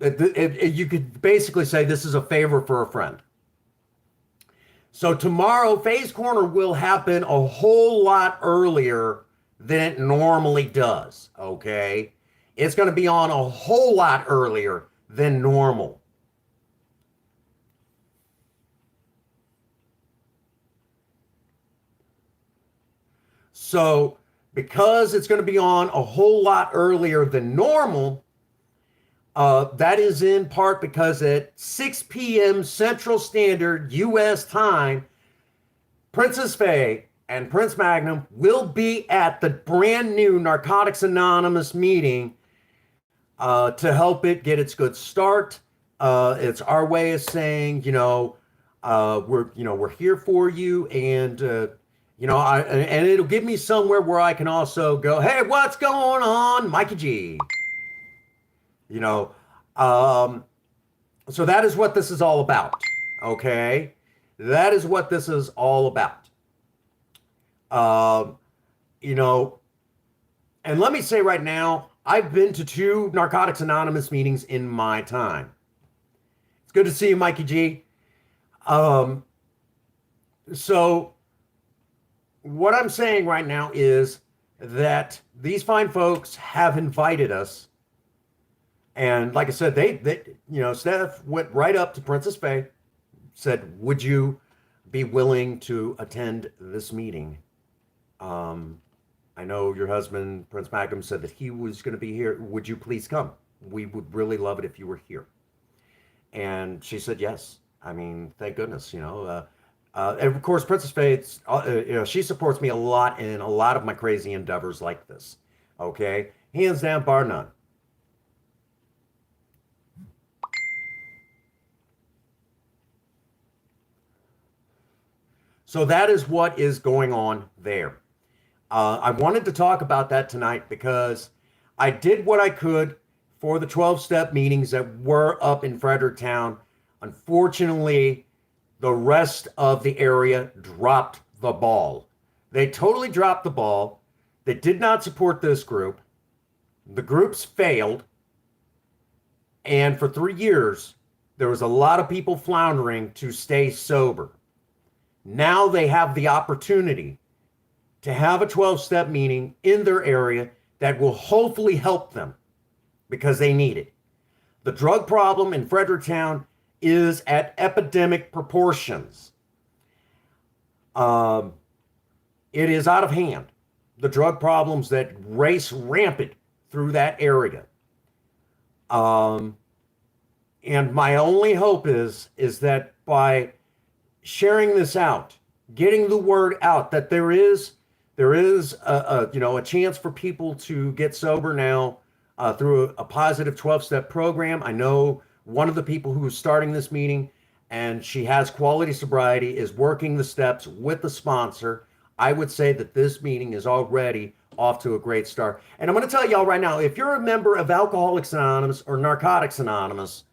You could basically say this is a favor for a friend. So tomorrow, Phase Corner will happen a whole lot earlier than it normally does. Okay, it's going to be on a whole lot earlier than normal. So because it's going to be on a whole lot earlier than normal, that is in part because at 6 p.m. Central Standard U.S. time, Princess Faye and Prince Magnum will be at the brand new Narcotics Anonymous meeting to help it get its good start. It's our way of saying, we're here for you, and and it'll give me somewhere where I can also go, hey, what's going on, Mikey G? You know, um, so that is what this is all about. Okay, that is what this is all about. Um, you know, and let me say right now, I've been to two Narcotics Anonymous meetings in my time. It's good to see you, Mikey G. Um, so what I'm saying right now is that these fine folks have invited us, and like I said, Steph went right up to Princess Faye, said, "Would you be willing to attend this meeting? Um, I know your husband, Prince Magnum, said that he was going to be here. Would you please come? We would really love it if you were here." And she said yes. I mean, thank goodness, and of course, Princess Faye, she supports me a lot in a lot of my crazy endeavors like this. Okay, hands down, bar none. So that is what is going on there. I wanted to talk about that tonight because I did what I could for the 12-step meetings that were up in Fredericktown. Unfortunately, the rest of the area dropped the ball. They totally dropped the ball. They did not support this group. The groups failed. And for 3 years, there was a lot of people floundering to stay sober. Now they have the opportunity to have a 12-step meeting in their area that will hopefully help them because they need it. The drug problem in Fredericktown is at epidemic proportions. Um, it is out of hand. The drug problems that race rampant through that area. Um, and my only hope is that by sharing this out, getting the word out that there is a chance for people to get sober now through a positive 12-step program. I know one of the people who is starting this meeting, and she has quality sobriety, is working the steps with the sponsor. I would say that this meeting is already off to a great start. And I'm going to tell y'all right now, if you're a member of Alcoholics Anonymous or Narcotics Anonymous,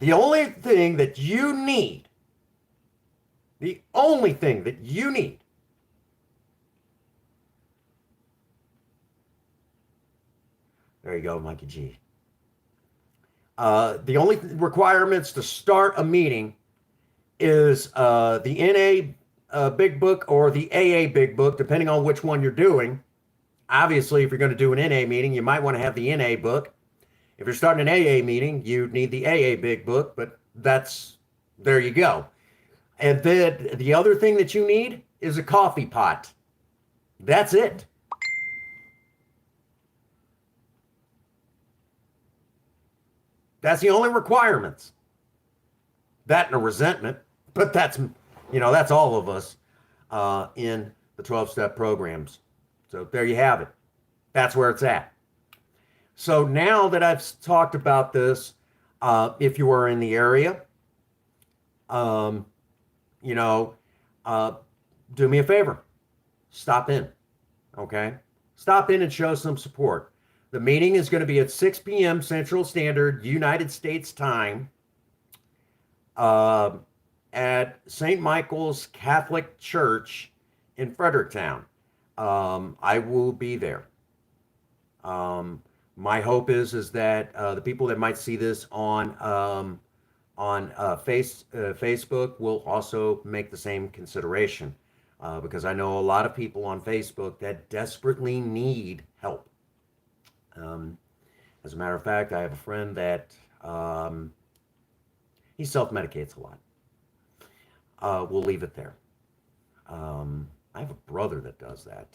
the only thing that you need, the only thing that you need there you go, Mikey G. The only requirements to start a meeting is the NA Big Book or the AA Big Book, depending on which one you're doing. Obviously, if you're going to do an NA meeting, you might want to have the NA book. If you're starting an AA meeting, you need the AA Big Book, but there you go. And then the other thing that you need is a coffee pot. That's it. That's the only requirements. That and a resentment, but that's all of us in the 12-step programs. So there you have it. That's where it's at. So now that I've talked about this, if you are in the area, you know, do me a favor, stop in, okay? Stop in and show some support. The meeting is going to be at 6 p.m. Central Standard United States time at St. Michael's Catholic Church in Fredericktown. I will be there. My hope is that the people that might see this on Facebook will also make the same consideration, because I know a lot of people on Facebook that desperately need help. As a matter of fact, I have a friend that he self-medicates a lot. We'll leave it there. I have a brother that does that.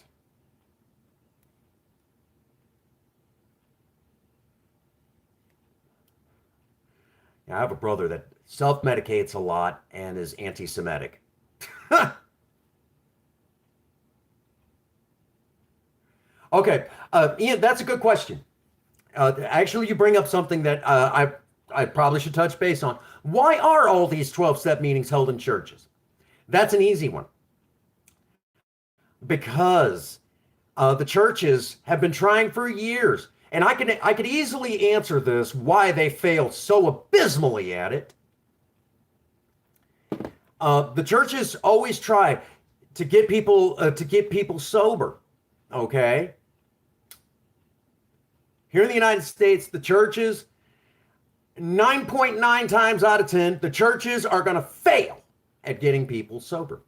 Yeah, I have a brother that self-medicates a lot and is anti-Semitic. Okay, Ian, that's a good question. Actually, you bring up something that I probably should touch base on. Why are all these 12-step meetings held in churches? That's an easy one. Because the churches have been trying for years, and I could easily answer this, why they fail so abysmally at it. The churches always try to get people sober. Okay. Here in the United States, the churches, 9.9 times out of 10, the churches are going to fail at getting people sober.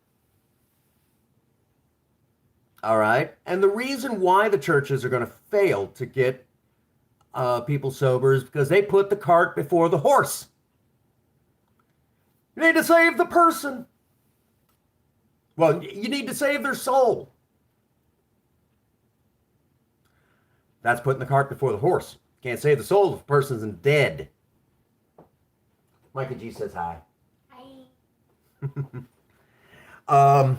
All right. And the reason why the churches are going to fail to get people sober is because they put the cart before the horse. You need to save the person. Well, you need to save their soul. That's putting the cart before the horse. Can't save the soul if the person's dead. Micah G says hi. Hi.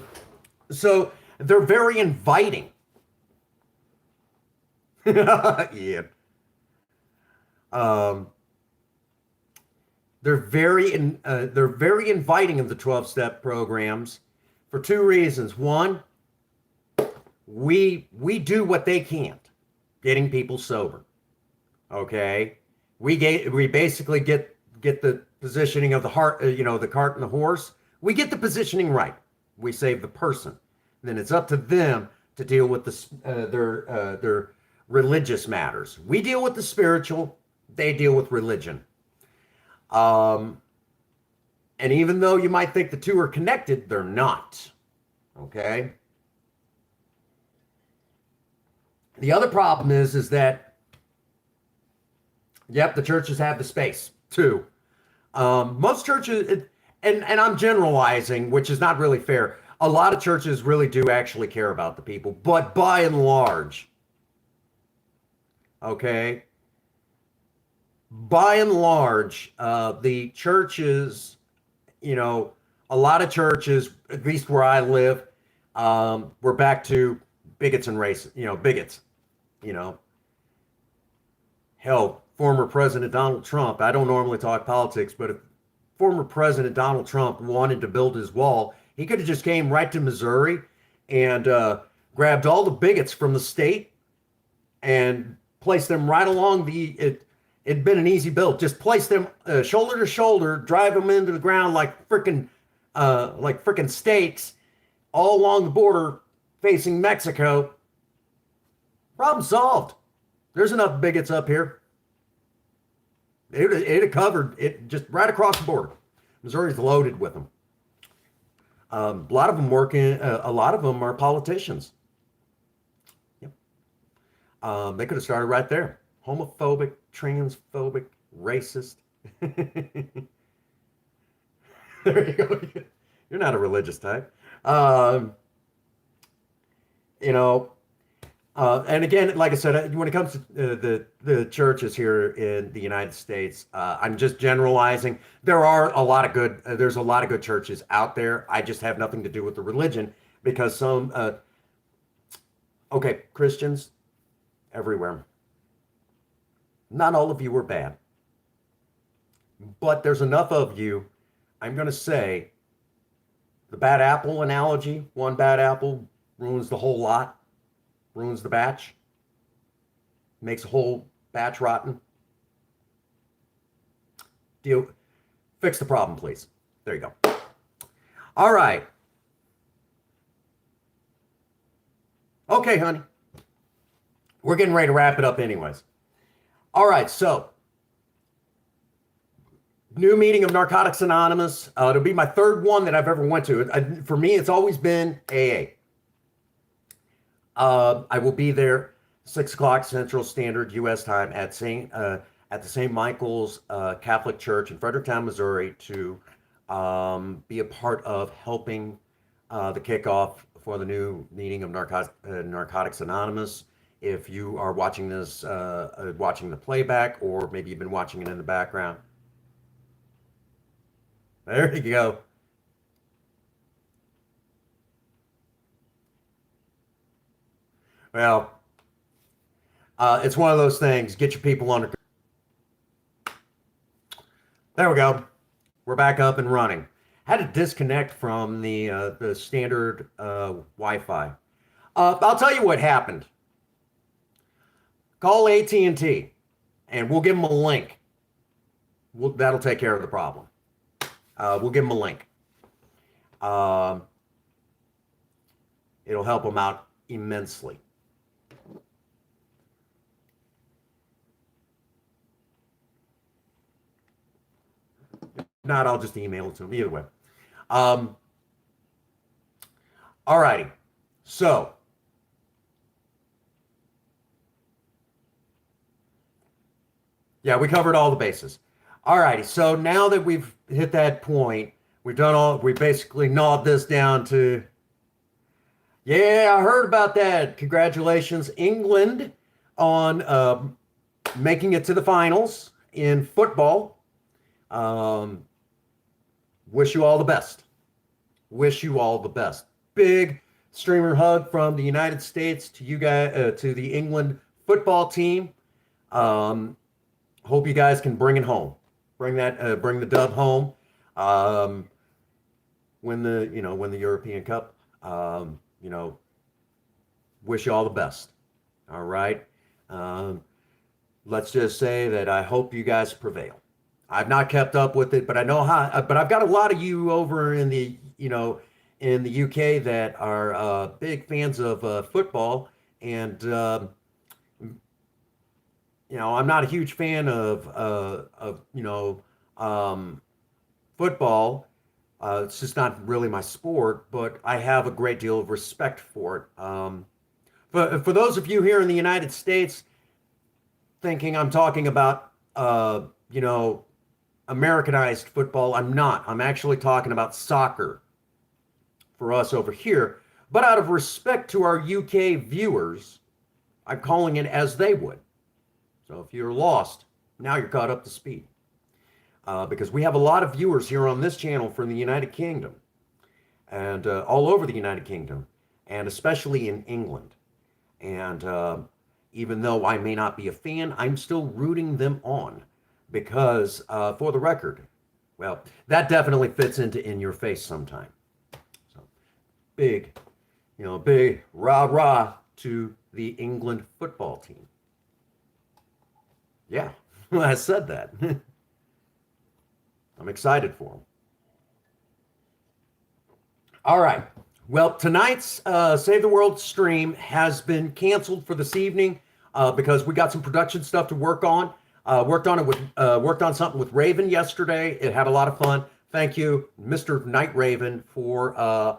So they're very inviting. Yeah. They're very inviting of the 12-step programs for two reasons. One, we do what they can't, getting people sober. Okay, we basically get the positioning of the heart, the cart and the horse. We get the positioning right. We save the person. Then it's up to them to deal with their religious matters. We deal with the spiritual. They deal with religion. And even though you might think the two are connected, they're not. Okay. The other problem is that, yep, the churches have the space too. Most churches, and I'm generalizing, which is not really fair. A lot of churches really do actually care about the people, but by and large, okay, by and large, the churches, a lot of churches, at least where I live, we're back to bigots and race, bigots, hell, former President Donald Trump. I don't normally talk politics, but if former President Donald Trump wanted to build his wall, he could have just came right to Missouri and grabbed all the bigots from the state and placed them right along it'd been an easy build. Just place them shoulder to shoulder, drive them into the ground like freaking stakes all along the border facing Mexico. Problem solved. There's enough bigots up here. It'd have covered it just right across the border. Missouri's loaded with them. A lot of them work in. A lot of them are politicians. Yep. They could have started right there. Homophobic, transphobic, racist. There you go. You're not a religious type. Um, you know, and again, like I said, when it comes to the churches here in the United States, I'm just generalizing. There are a lot of good. There's a lot of good churches out there. I just have nothing to do with the religion because some. Okay, Christians everywhere. Not all of you are bad, but there's enough of you. I'm going to say the bad apple analogy. One bad apple ruins the whole lot, ruins the batch, makes a whole batch rotten. Deal, fix the problem, please. There you go. All right. Okay, honey. We're getting ready to wrap it up anyways. All right, so new meeting of Narcotics Anonymous. It'll be my third one that I've ever went to. For me, it's always been AA. I will be there 6 o'clock Central Standard U.S. time at the St. Michael's Catholic Church in Fredericktown, Missouri, to be a part of helping the kickoff for the new meeting of Narcotics Anonymous. If you are watching this, watching the playback, or maybe you've been watching it in the background, there you go. Well, it's one of those things. Get your people on. There we go. We're back up and running. Had to disconnect from the standard Wi-Fi. I'll tell you what happened. Call AT&T, and we'll give them a link. That'll take care of the problem. We'll give them a link. It'll help them out immensely. If not, I'll just email it to them. Either way. All righty. So, yeah, we covered all the bases. All righty. So now that we've hit that point, we basically gnawed this down to, yeah, I heard about that. Congratulations, England, on making it to the finals in football. Wish you all the best. Wish you all the best. Big streamer hug from the United States to you guys, to the England football team. Hope you guys can bring it home. Bring the dub home. Win the European Cup. Wish you all the best. All right. Let's just say that I hope you guys prevail. I've not kept up with it, but I know how. But I've got a lot of you over in the UK that are big fans of football, and I'm not a huge fan of football. It's just not really my sport, but I have a great deal of respect for it. But for those of you here in the United States thinking I'm talking about, Americanized football, I'm not. I'm actually talking about soccer for us over here. But out of respect to our UK viewers, I'm calling it as they would. So if you're lost, now you're caught up to speed. Because we have a lot of viewers here on this channel from the United Kingdom and all over the United Kingdom, and especially in England. And even though I may not be a fan, I'm still rooting them on because, for the record, well, that definitely fits into In Your Face sometime. So big rah-rah to the England football team. Yeah, I said that. I'm excited for them. All right. Well, tonight's Save the World stream has been canceled for this evening because we got some production stuff to work on. Worked on something with Raven yesterday. It had a lot of fun. Thank you, Mr. Night Raven, for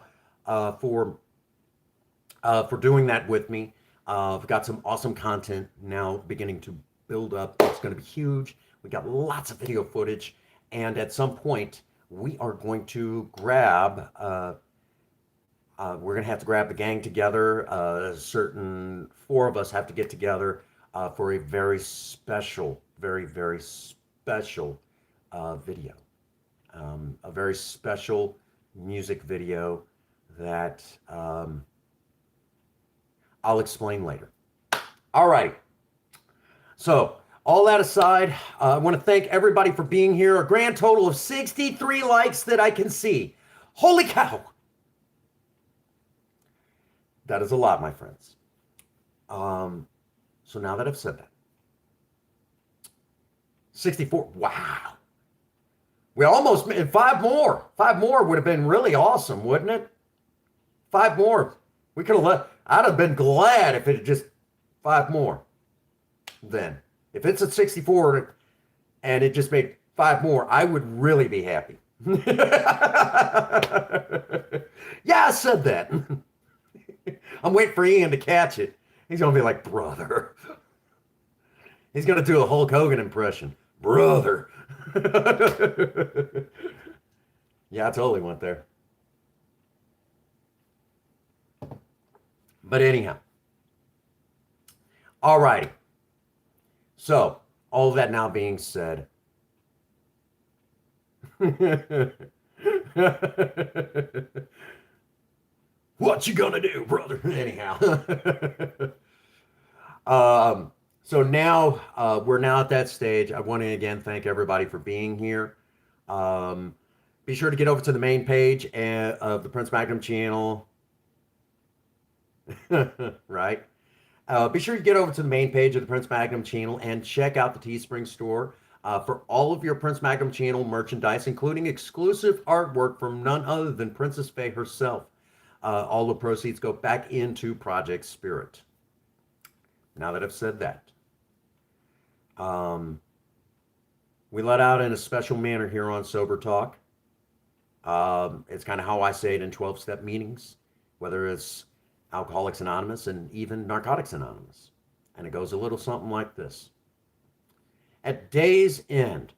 doing that with me. I've got some awesome content now beginning to build up. It's going to be huge. We got lots of video footage, and at some point, we are going to grab. We're going to have to grab the gang together. Certain four of us have to get together for a very special, very, very special video. A very special music video that I'll explain later. All right. So, all that aside, I want to thank everybody for being here. A grand total of 63 likes that I can see. Holy cow! That is a lot, my friends. So now that I've said that, 64. Wow. We almost made 5 more. 5 more would have been really awesome, wouldn't it? 5 more. We could have let. I'd have been glad if it had just 5 more. Then, if it's at 64 and it just made 5 more, I would really be happy. Yeah, I said that. I'm waiting for Ian to catch it. He's gonna be like, brother. He's gonna do a Hulk Hogan impression, brother. Yeah, I totally went there. But anyhow, all righty. So, all of that now being said, what you gonna do, brother? Anyhow, so now we're now at that stage. I want to again thank everybody for being here. Be sure to get over to the main page of the Prince Magnum channel. Right? Be sure to get over to the main page of the Prince Magnum channel and check out the Teespring store for all of your Prince Magnum channel merchandise, including exclusive artwork from none other than Princess Faye herself. All the proceeds go back into Project Spirit. Now that I've said that, we let out in a special manner here on Sober Talk. It's kind of how I say it in 12-step meetings, whether it's Alcoholics Anonymous and even Narcotics Anonymous. And it goes a little something like this. At day's end,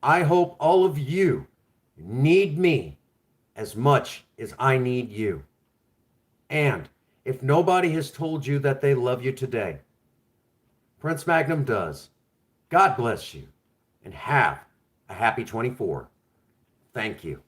I hope all of you need me as much as I need you. And if nobody has told you that they love you today, Prince Magnum does. God bless you and have a happy 24. Thank you.